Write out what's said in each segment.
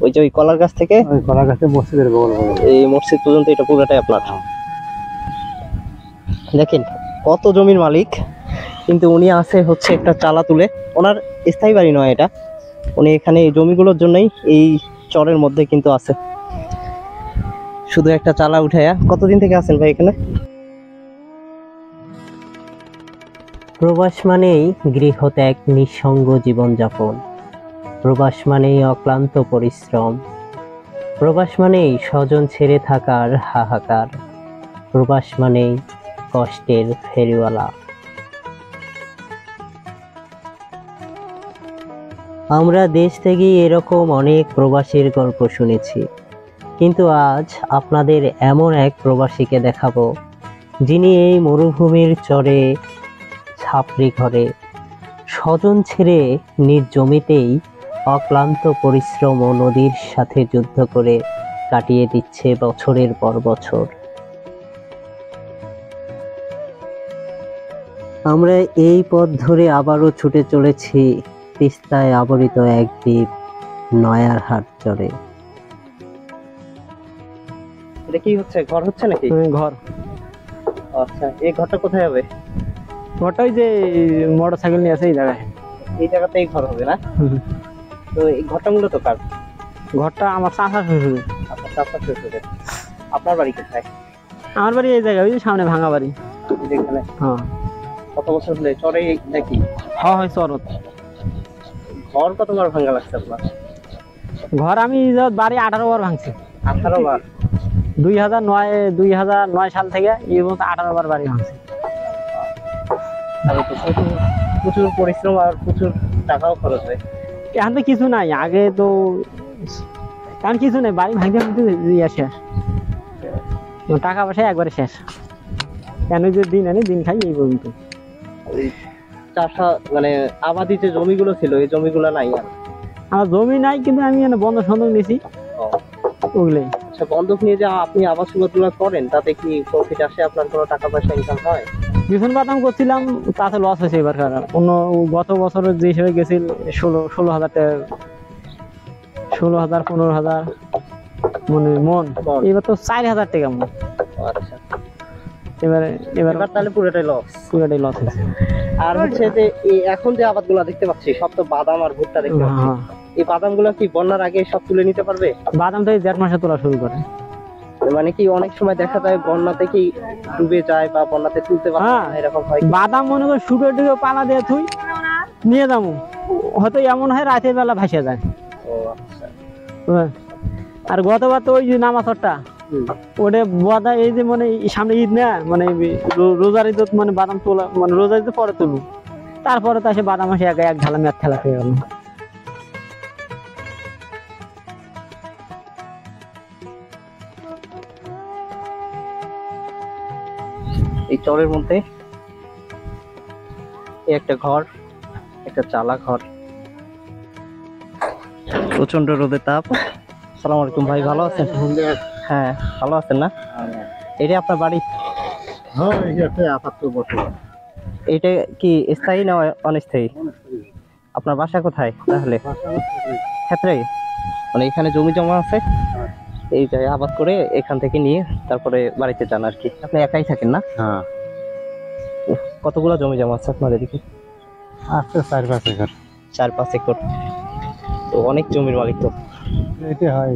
ওই যে ওই কলার গাছ থেকে ওই কলার গাছে মসজিদের বগল এই মসজিদ পর্যন্ত এটা পুরোটাই আপনার। দেখেন কত জমির মালিক, কিন্তু উনি আছে হচ্ছে একটা চালা তুলে। ওনার স্থায়ী বাড়ি নয় এটা, উনি এখানে এই জমিগুলোর জন্যই এই চরের মধ্যে কিন্তু আছে। শুধু একটা চালা উঠাইয়া। কতদিন থেকে আছেন ভাই এখানে? প্রবাস মানেই গৃহত্যাগ, নিঃসঙ্গ জীবনযাপন। প্রবাস মানেই অক্লান্ত পরিশ্রম। প্রবাস মানেই স্বজন ছেড়ে থাকার হাহাকার। প্রবাস মানেই কষ্টের ফেরিওয়ালা। আমরা দেশ থেকে এরকম অনেক প্রবাসীর গল্প শুনেছি, কিন্তু আজ আপনাদের এমন এক প্রবাসীকে দেখাবো, যিনি এই মরুভূমির চরে ছাপড়ি ঘরে স্বজন ছেড়ে নিজ জমিতেই অক্লান্ত পরিশ্রম ও নদীর সাথে যুদ্ধ করে কাটিয়ে দিচ্ছে বছরের পর বছর। আমরা এই পথ ধরে আবারও ছুটে চলেছি তিস্তায় আবরিত এক দ্বীপ নয়ারহাট চরে। এটা কি হচ্ছে? ঘর হচ্ছে নাকি? ঘর। আচ্ছা, এই ঘরটা কোথায় হবে? ঘরটা ওই যে মোটর সাইকেল নিয়ে আছে এই জায়গায়। এই জায়গাতেই ঘর হবে না? তো এই ঘরটা মূলত কার? ঘরটা আমার চাচা শ্বশুর। আপনার চাচা শ্বশুরের। আপনার বাড়ি কোথায়? আমার বাড়ি এই জায়গায়, ওই যে সামনে ভাঙা বাড়ি। এখানে? হ্যাঁ। কত বছর হলে চরে নাকি? হ্যাঁ হয় চরত। ঘর কতবার ভাঙা লাগছে আপনার? ঘর আমি বাড়ি 18 বার ভাঙছি। 18 বার? 2009 সাল থেকে এই পর্যন্ত 18 বার বাড়ি ভাঙছি। তাহলে তো প্রচুর পরিশ্রম আর প্রচুর টাকাও খরচ হয়। এখন তো কিছু নাই, আগে তো কারণ কিছু নেই, বাড়ি ভাঙতে ভাঙতে শেষ, টাকা পয়সা একবারে শেষ। কেন যে দিন আনি দিন খাই এই পর্যন্ত। চাষা মানে আবাদি যে জমিগুলো ছিল এই জমিগুলো নাই আর? আমার জমি নাই, কিন্তু আমি বন্ধক সন্ধক নিয়েছি ওগুলোই। আচ্ছা, বন্ধক নিয়ে যে আপনি আবাদ সুবাদগুলো করেন তাতে কি প্রফিট আসে? আপনার কোনো টাকা পয়সা ইনকাম হয়? বিছন বাদাম করছিলাম, তাতে লস হয়েছে এবার। অন্য গত বছর যে হিসেবে গেছিল 16,000 টাকা, 16,000 15,000 মন। এবার তো 4,000 টাকা মন। আচ্ছা, এবার তাহলে পুরোটাই লস হয়েছে। আর হচ্ছে যে এখন যে আবাদগুলো দেখতে পাচ্ছি সব তো বাদাম আর ভুট্টা দেখতে পাচ্ছি। এই বাদামগুলো কি বন্যার আগে সব তুলে নিতে পারবে? বাদাম তো জেঠ মাসে তোলা শুরু করে। মানে কি অনেক সময় দেখা যায় বন্যাতে কি ডুবে যায় বা বন্যাতে তুলতে পারে না, এরকম হয়? বাদাম মনে করে শুকে টুকে পালা দিয়ে তুই নিয়ে যাবো, হয়তো এমন হয় রাতের বেলা ভাসে যায়। ও আচ্ছা। আর গতবার তো ওই যে নামাজটা ওটা বাদা, এই যে মানে সামনে ঈদ না, মানে রোজার ঈদ, মানে বাদাম তোলা, মানে রোজার ঈদ পরে তুলু, তারপরে তো আসে বাদাম আসে এক ঢালা মেয়াদ খেলা হয়ে গেল। এই চরের মধ্যে একটা ঘর, একটা চালা ঘর, প্রচন্ড রোদের তাপ। আসসালামু আলাইকুম ভাই, ভালো আছেন? হ্যাঁ, ভালো আছেন না? এটা আপনার বাড়ি? এটা কি স্থায়ী না অস্থায়ী? আপনার বাসা কোথায় তাহলে? ক্ষেত্রে? মানে এখানে জমি জমা আছে, এই জায়গায় আবাদ করে এখান থেকে নিয়ে তারপরে বাড়িতে যান আর কি। আপনি একাই থাকেন না? হ্যাঁ। কতগুলো জমি জমা আছে আপনার এদিকে? আছে 4-5 একর। 4-5 একর, তো অনেক জমির মালিক তো। এটা হয়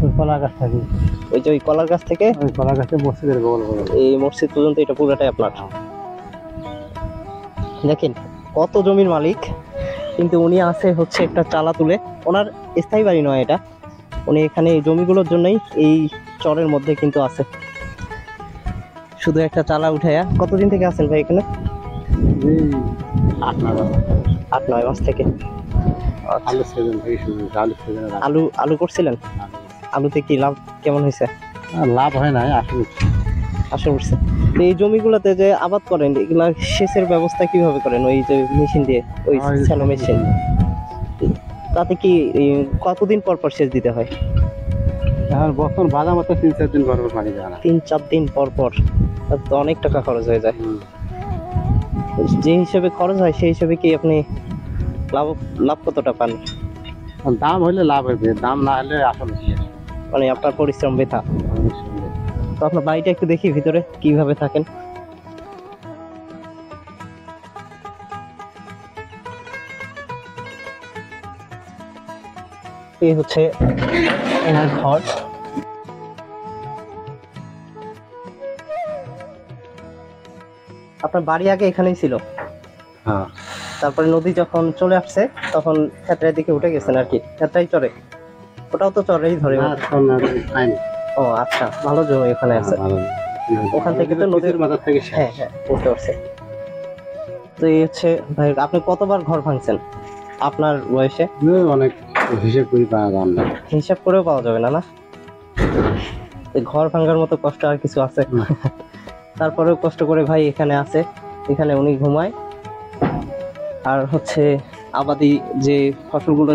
ওই কলা গাছ থাকে, ওই যে ওই কলার গাছ থেকে ওই কলা গাছে মসজিদের বগল এই মসজিদ পর্যন্ত এটা পুরোটাই আপনার। দেখেন কত জমির মালিক, কিন্তু উনি আছে হচ্ছে একটা চালা তুলে। ওনার স্থায়ী বাড়ি নয় এটা, উনি এখানে এই জমিগুলোর জন্যই এই চরের মধ্যে কিন্তু আছে। শুধু একটা চালা উঠাইয়া। কতদিন থেকে আছেন ভাই এখানে? 8-9 মাস থেকে। আলু করছিলেন? আলুতে কি লাভ কেমন হয়েছে? লাভ হয় নাই, আসে উঠছে। এই জমিগুলোতে যে আবাদ করেন এগুলা সেচের ব্যবস্থা কিভাবে করেন? ওই যে মেশিন দিয়ে, ওই স্যালো মেশিন, তাতে কি কতদিন পর পর সেচ দিতে হয়? বছর বাজা মতো 3-4 দিন পর পানি দেয় না। 3-4 দিন পর পর, তো অনেক টাকা খরচ হয়ে যায়। যে হিসেবে খরচ হয় সেই হিসেবে কি আপনি লাভ কতটা পান? দাম হইলে লাভ হবে, দাম না হলে আসলে কি আছে? মানে আপনার পরিশ্রম বৃথা। তো আপনার বাড়িটা একটু দেখি ভিতরে কিভাবে থাকেন। এই হচ্ছে এনার ঘর। আপনার বাড়ি আগে এখানেই ছিল, হ্যাঁ, তারপরে নদী যখন চলে আসছে তখন ক্ষেত্রের দিকে উঠে গেছেন আর কি। ক্ষেত্রাই চরে, ওটাও তো চরেই ধরে। না, এখন আর পাইনি। ও আচ্ছা, ভালো জমি ওখানে আছে। ভালো। ওখান থেকে তো নদীর মাথা থেকে শেষ। হ্যাঁ হ্যাঁ, বুঝতে পারছি। তো এই হচ্ছে ভাই, আপনি কতবার ঘর ভাঙছেন আপনার বয়সে? অনেক হিসেব করি পাওয়া যান না। হিসাব করেও পাওয়া যাবে না, না? এই ঘর ভাঙার মতো কষ্ট আর কিছু আছে? না। তারপরেও কষ্ট করে ভাই এখানে আছে, এখানে উনি ঘুমায়। আর হচ্ছে আবাদি যে ফসলগুলো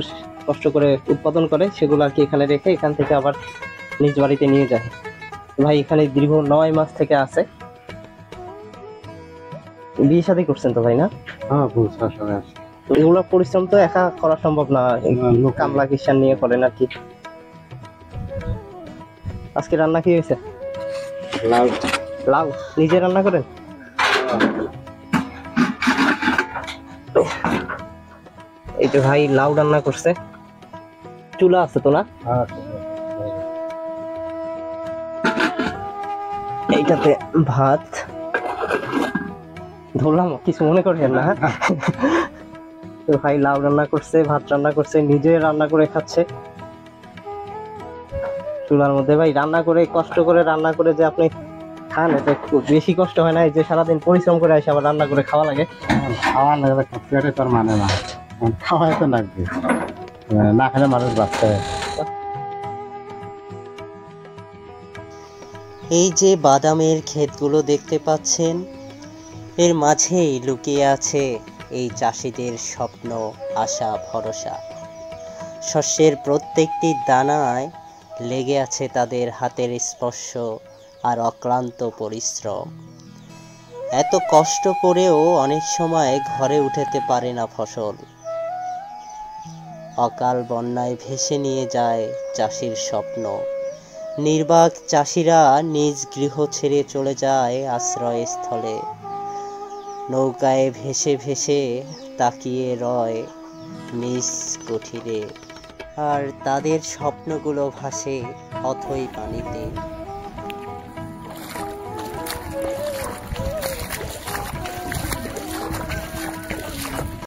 কষ্ট করে উৎপাদন করে সেগুলো আর কি এখানে রেখে এখান থেকে আবার নিজ বাড়িতে নিয়ে যায়। ভাই এখানে দীর্ঘ 9 মাস থেকে আছে। বিয়ে শাদী করছেন তো ভাই, না? হ্যাঁ, বুঝতে সবাই আছে। তো এগুলো পরিশ্রম তো একা করা সম্ভব না, কামলা কিষান নিয়ে করেন আর কি। আজকে রান্না কি হয়েছে? লাউ। লাউ নিজে রান্না করেন? এই যে ভাই লাউ রান্না করছে, চুলা আছে তো, না? হ্যাঁ, এইটাতে ভাত ধরলাম, কিছু মনে করেন না। তো ভাই লাউ রান্না করছে, ভাত রান্না করছে, নিজে রান্না করে খাচ্ছে চুলার মধ্যে। ভাই রান্না করে, কষ্ট করে রান্না করে যে আপনি খান, এটা একটু বেশি কষ্ট হয় না? এই যে সারাদিন পরিশ্রম করে আসে আবার রান্না করে খাওয়া লাগে। খাওয়া লাগবে, পেটে তোর মানে না, খাওয়াই তো লাগবে, না খেলে মানুষ বাঁচতে। এই যে বাদামের ক্ষেতগুলো দেখতে পাচ্ছেন, এর মাঝেই লুকিয়ে আছে এই চাষিদের স্বপ্ন, আশা, ভরসা। শস্যের প্রত্যেকটি দানায় লেগে আছে তাদের হাতের স্পর্শ আর অক্লান্ত পরিশ্রম। এত কষ্ট করেও অনেক সময় ঘরে উঠাতে পারে না ফসল। অকাল বন্যায় ভেসে নিয়ে যায় চাষির স্বপ্ন। নির্বাক চাষিরা নিজ গৃহ ছেড়ে চলে যায় আশ্রয়স্থলে। নৌকায় ভেসে ভেসে তাকিয়ে রয় নিজ কুঠিরে, আর তাদের স্বপ্নগুলো ভাসে অথই পানিতে।